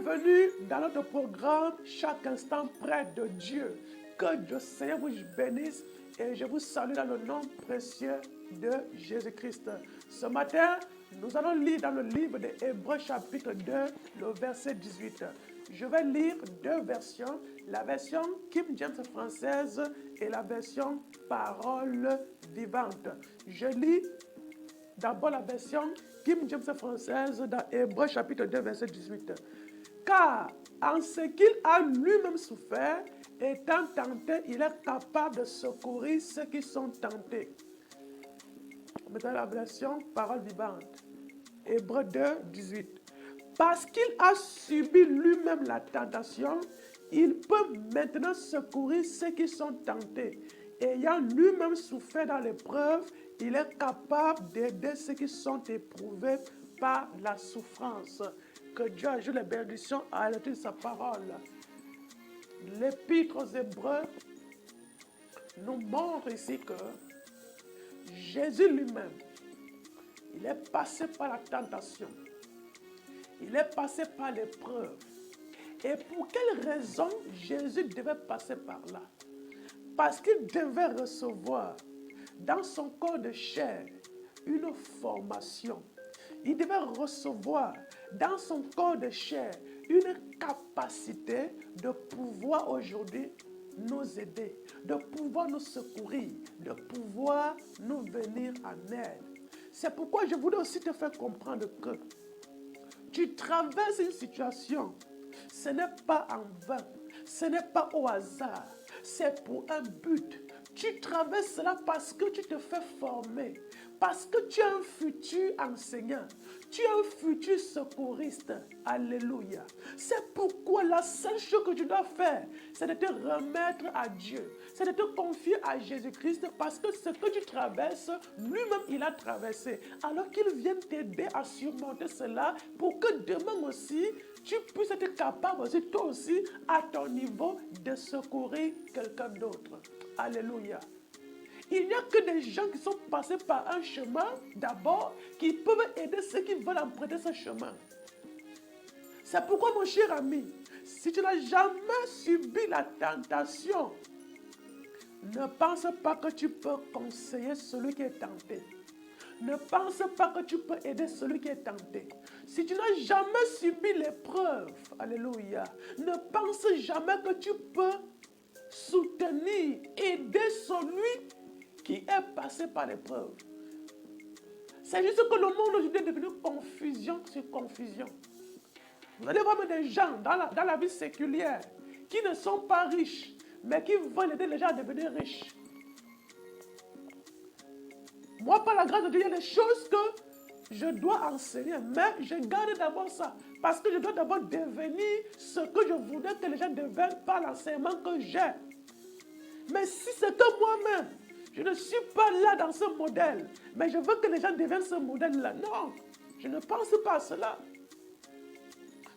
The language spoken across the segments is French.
Bienvenue dans notre programme Chaque instant près de Dieu. Que Dieu Seigneur vous bénisse et je vous salue dans le nom précieux de Jésus-Christ. Ce matin, nous allons lire dans le livre de Hébreux chapitre 2, le verset 18. Je vais lire deux versions, la version King James française et la version Parole vivante. Je lis d'abord la version King James française dans Hébreux chapitre 2, verset 18. Car en ce qu'il a lui-même souffert, étant tenté, il est capable de secourir ceux qui sont tentés. Maintenant la version Parole vivante. Hébreux 2, 18. Parce qu'il a subi lui-même la tentation, il peut maintenant secourir ceux qui sont tentés. Ayant lui-même souffert dans l'épreuve, il est capable d'aider ceux qui sont éprouvés par la souffrance. Que Dieu ajoute les bénédictions à la lecture de sa parole. L'Épître aux Hébreux nous montre ici que Jésus lui-même, il est passé par la tentation. Il est passé par l'épreuve. Et pour quelle raison Jésus devait passer par là? Parce qu'il devait recevoir dans son corps de chair une formation. Il devait recevoir dans son corps de chair une capacité de pouvoir aujourd'hui nous aider, de pouvoir nous secourir, de pouvoir nous venir en aide. C'est pourquoi je voudrais aussi te faire comprendre que tu traverses une situation, ce n'est pas en vain, ce n'est pas au hasard, c'est pour un but. Tu traverses cela parce que tu te fais former, parce que tu es un futur enseignant, tu es un futur secouriste. Alléluia. C'est pourquoi la seule chose que tu dois faire, c'est de te remettre à Dieu, c'est de te confier à Jésus-Christ parce que ce que tu traverses, lui-même il a traversé. Alors qu'il vienne t'aider à surmonter cela pour que demain aussi, tu puisses être capable aussi, toi aussi, à ton niveau, de secourir quelqu'un d'autre. Alléluia. Il n'y a que des gens qui sont passés par un chemin, d'abord, qui peuvent aider ceux qui veulent emprunter ce chemin. C'est pourquoi, mon cher ami, si tu n'as jamais subi la tentation, ne pense pas que tu peux conseiller celui qui est tenté. Ne pense pas que tu peux aider celui qui est tenté. Si tu n'as jamais subi l'épreuve, alléluia, ne pense jamais que tu peux soutenir, aider celui qui est passé par l'épreuve. C'est juste que le monde aujourd'hui est devenu confusion sur confusion. Vous allez voir des gens dans la vie séculière qui ne sont pas riches, mais qui veulent aider les gens à devenir riches. Moi, par la grâce de Dieu, il y a des choses que je dois enseigner, mais je garde d'abord ça, parce que je dois d'abord devenir ce que je voudrais que les gens deviennent par l'enseignement que j'ai. Mais si c'est que moi-même, je ne suis pas là dans ce modèle, mais je veux que les gens deviennent ce modèle-là. Non, je ne pense pas à cela.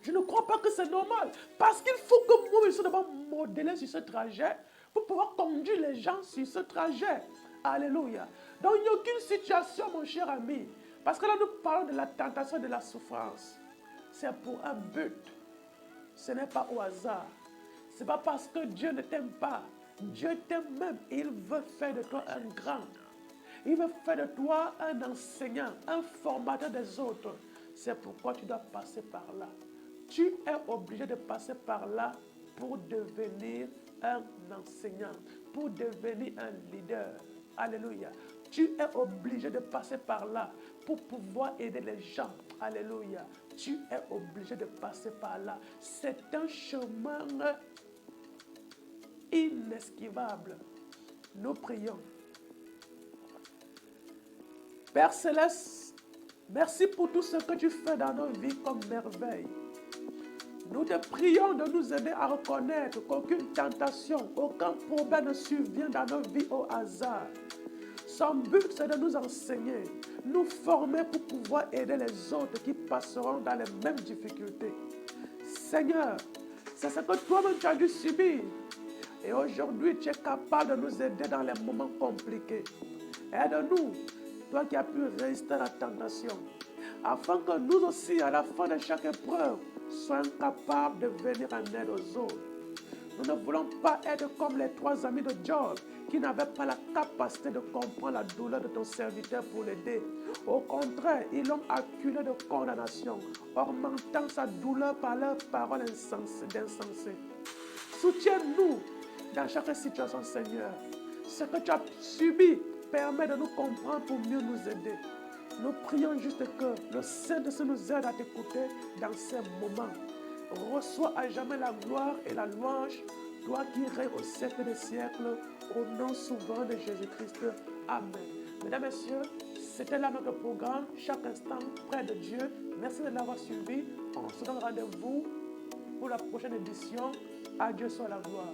Je ne crois pas que c'est normal. Parce qu'il faut que moi, je sois d'abord modélé sur ce trajet pour pouvoir conduire les gens sur ce trajet. Alléluia. Donc, il n'y a aucune situation, mon cher ami. Parce que là, nous parlons de la tentation et de la souffrance. C'est pour un but. Ce n'est pas au hasard. Ce n'est pas parce que Dieu ne t'aime pas. Dieu t'aime même et il veut faire de toi un grand. Il veut faire de toi un enseignant, un formateur des autres. C'est pourquoi tu dois passer par là. Tu es obligé de passer par là pour devenir un enseignant, pour devenir un leader. Alléluia. Tu es obligé de passer par là pour pouvoir aider les gens. Alléluia. Tu es obligé de passer par là. C'est un chemin inesquivable. Nous prions. Père Céleste, merci pour tout ce que tu fais dans nos vies comme merveille. Nous te prions de nous aider à reconnaître qu'aucune tentation, aucun problème ne survient dans nos vies au hasard. Son but, c'est de nous enseigner, nous former pour pouvoir aider les autres qui passeront dans les mêmes difficultés. Seigneur, c'est ce que toi-même tu as dû subir. Et aujourd'hui, tu es capable de nous aider dans les moments compliqués. Aide-nous, toi qui as pu résister à la tentation, afin que nous aussi, à la fin de chaque épreuve, soient incapables de venir en aide aux autres. Nous ne voulons pas être comme les 3 amis de Job qui n'avaient pas la capacité de comprendre la douleur de ton serviteur pour l'aider. Au contraire, ils l'ont acculé de condamnation, augmentant sa douleur par leurs paroles d'insensé. Soutiens-nous dans chaque situation, Seigneur. Ce que tu as subi permet de nous comprendre pour mieux nous aider. Nous prions juste que le Saint-Esprit nous aide à t'écouter dans ces moments. Reçois à jamais la gloire et la louange, toi qui règnes au siècle des siècles, au nom souverain de Jésus-Christ. Amen. Mesdames et messieurs, c'était là notre programme, chaque instant près de Dieu. Merci de l'avoir suivi. On se donne rendez-vous pour la prochaine édition. À Dieu soit la gloire.